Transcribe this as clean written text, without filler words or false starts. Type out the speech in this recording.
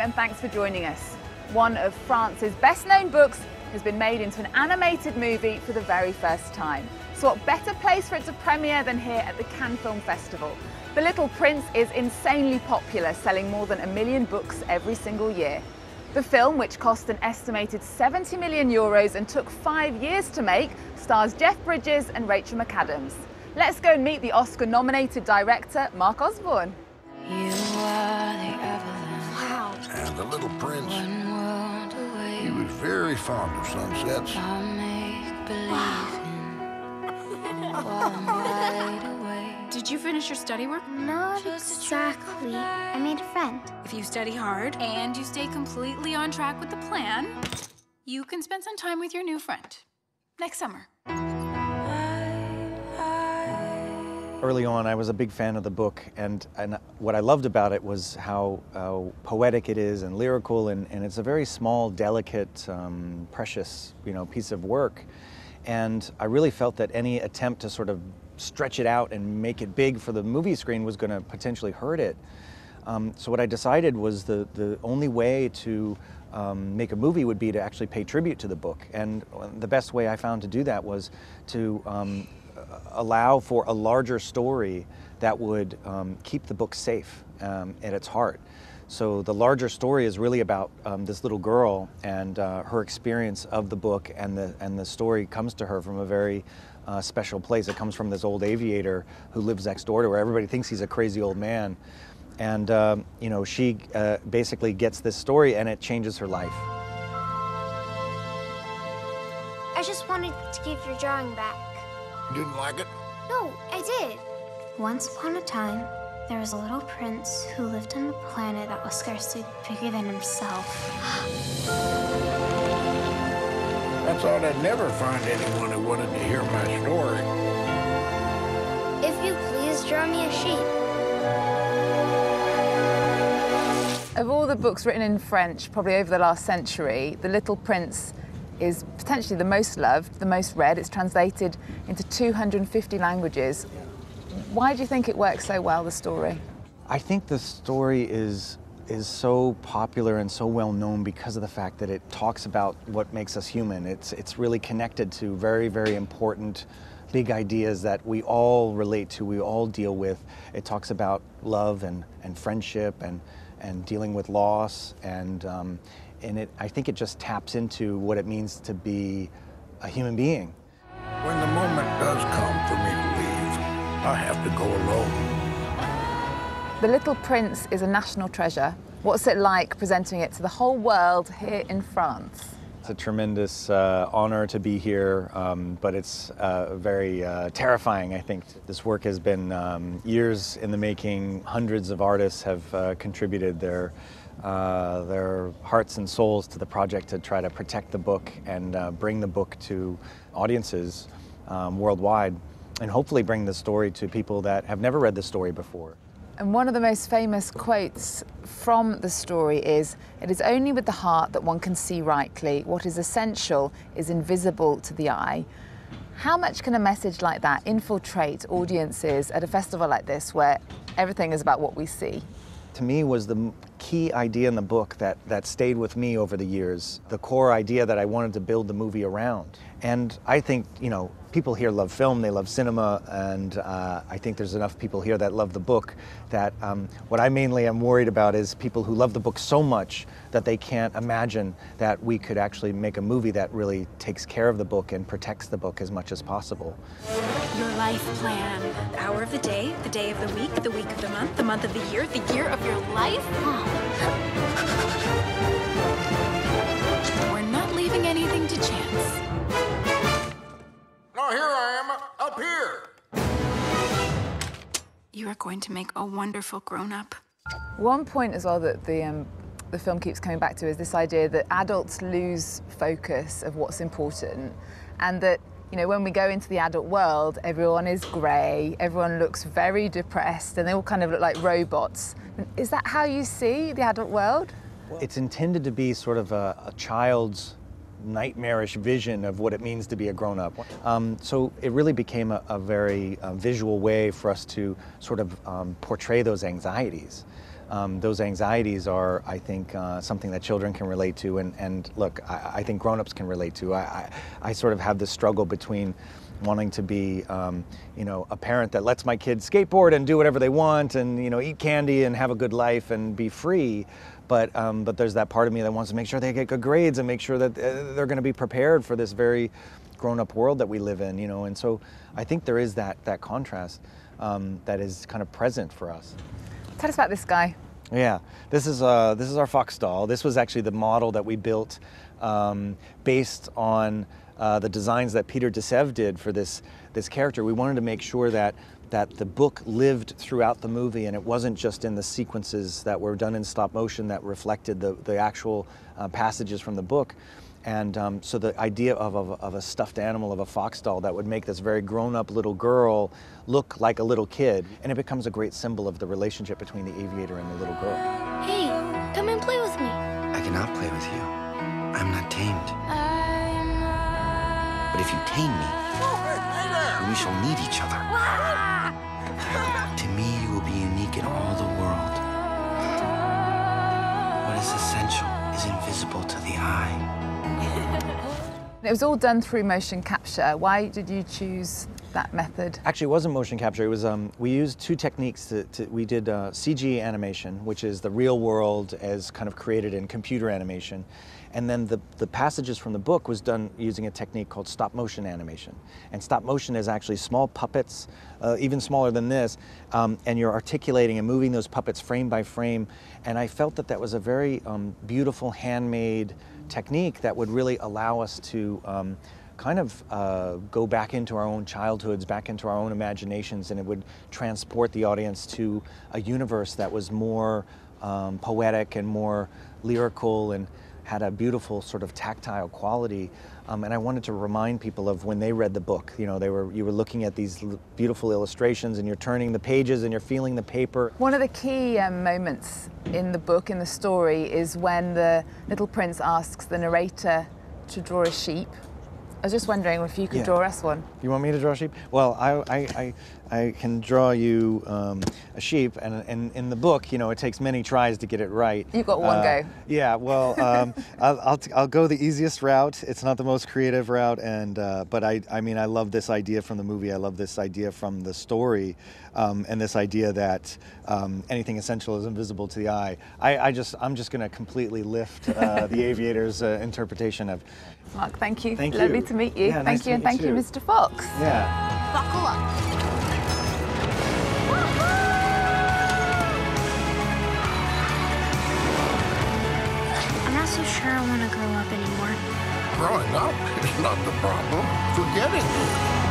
and thanks for joining us. One of France's best-known books has been made into an animated movie for the very first time. So what better place for it to premiere than here at the Cannes Film Festival? The Little Prince is insanely popular, selling more than 1 million books every single year. The film, which cost an estimated €70 million and took 5 years to make, stars Jeff Bridges and Rachel McAdams. Let's go and meet the Oscar-nominated director, Mark Osborne. You are the Evelyn. Wow. And the Little Prince, One world away. he was very fond of sunsets. I'll make believe while I'm wide awake. Did you finish your study work? Not exactly. I made a friend. If you study hard and you stay completely on track with the plan, you can spend some time with your new friend next summer. Early on, I was a big fan of the book, and what I loved about it was how poetic it is and lyrical, and it's a very small, delicate, precious, piece of work. And I really felt that any attempt to sort of stretch it out and make it big for the movie screen was going to potentially hurt it. So what I decided was the only way to make a movie would be to actually pay tribute to the book. And the best way I found to do that was to allow for a larger story that would keep the book safe at its heart. So the larger story is really about this little girl and her experience of the book, and the story comes to her from a very special place. It comes from this old aviator who lives next door to her. Everybody thinks he's a crazy old man. And she basically gets this story, and it changes her life. I just wanted to give your drawing back. You didn't like it? No, I did. Once upon a time, there was a little prince who lived on a planet that was scarcely bigger than himself. I thought I'd never find anyone who wanted to hear my story. If you please, draw me a sheep. Of all the books written in French, probably over the last century, The Little Prince is potentially the most loved, the most read. It's translated into 250 languages. Why do you think it works so well, the story? I think the story is so popular and so well known because of the fact that it talks about what makes us human. It's really connected to very, very important big ideas that we all relate to, we all deal with. It talks about love and friendship and dealing with loss, and I think it just taps into what it means to be a human being. When the moment does come for me to leave, I have to go alone. The Little Prince is a national treasure. What's it like presenting it to the whole world here in France? It's a tremendous honor to be here, but it's very terrifying, I think. This work has been years in the making. Hundreds of artists have contributed their hearts and souls to the project to try to protect the book and bring the book to audiences worldwide, and hopefully bring the story to people that have never read the story before. And one of the most famous quotes from the story is, "It is only with the heart that one can see rightly. What is essential is invisible to the eye." How much can a message like that infiltrate audiences at a festival like this, where everything is about what we see? To me, was the key idea in the book that stayed with me over the years, the core idea that I wanted to build the movie around. And I think, people here love film, they love cinema, and I think there's enough people here that love the book that what I mainly am worried about is people who love the book so much that they can't imagine that we could actually make a movie that really takes care of the book and protects the book as much as possible. Your life plan. The hour of the day of the week of the month of the year of your life. We're not leaving anything to chance. Now here I am, up here. You are going to make a wonderful grown-up. One point as well that the film keeps coming back to is this idea that adults lose focus of what's important, and that when we go into the adult world, everyone is grey, everyone looks very depressed, and they all kind of look like robots. Is that how you see the adult world? It's intended to be sort of a child's nightmarish vision of what it means to be a grown-up. So it really became a very visual way for us to sort of portray those anxieties. Those anxieties are, I think, something that children can relate to, and look, I think grown-ups can relate to. I sort of have this struggle between wanting to be, you know, a parent that lets my kids skateboard and do whatever they want, and you know, eat candy and have a good life and be free. But there's that part of me that wants to make sure they get good grades and make sure that they're going to be prepared for this very grown-up world that we live in, you know. And so I think there is that contrast that is kind of present for us. Tell us about this guy. Yeah, this is our fox doll. This was actually the model that we built based on the designs that Peter Desève did for this character. We wanted to make sure that the book lived throughout the movie, and it wasn't just in the sequences that were done in stop motion that reflected the actual passages from the book. And so the idea of a stuffed animal, of a fox doll that would make this very grown-up little girl look like a little kid, and it becomes a great symbol of the relationship between the aviator and the little girl. Hey, come and play with me. I cannot play with you. I'm not tamed. But if you tame me, we shall need each other. To me, you will be unique in all the world. What is essential is invisible to the eye. It was all done through motion capture. Why did you choose that method? Actually, it wasn't motion capture. It was we used two techniques. We did CG animation, which is the real world as kind of created in computer animation, and then the passages from the book was done using a technique called stop motion animation. And stop motion is actually small puppets, even smaller than this, and you're articulating and moving those puppets frame by frame. And I felt that was a very beautiful handmade technique that would really allow us to kind of go back into our own childhoods, back into our own imaginations, and it would transport the audience to a universe that was more poetic and more lyrical and had a beautiful sort of tactile quality. And I wanted to remind people of when they read the book. You know, you were looking at these beautiful illustrations and you're turning the pages and you're feeling the paper. One of the key moments in the book, in the story, is when the little prince asks the narrator to draw a sheep. I was just wondering if you could draw us one. You want me to draw a sheep? Well, I can draw you a sheep, and in the book, you know, it takes many tries to get it right. You've got one go. Yeah, well, I'll go the easiest route. It's not the most creative route, and but I mean, I love this idea from the movie. I love this idea from the story, and this idea that anything essential is invisible to the eye. I'm just going to completely lift the aviator's interpretation of. Mark, thank you. Thank you. Lovely to meet you. Yeah, nice thank you, and to meet thank you, you Mr. Fox. Yeah. Buckle up. I'm not so sure I want to grow up anymore. Growing up is not the problem. Forgetting it.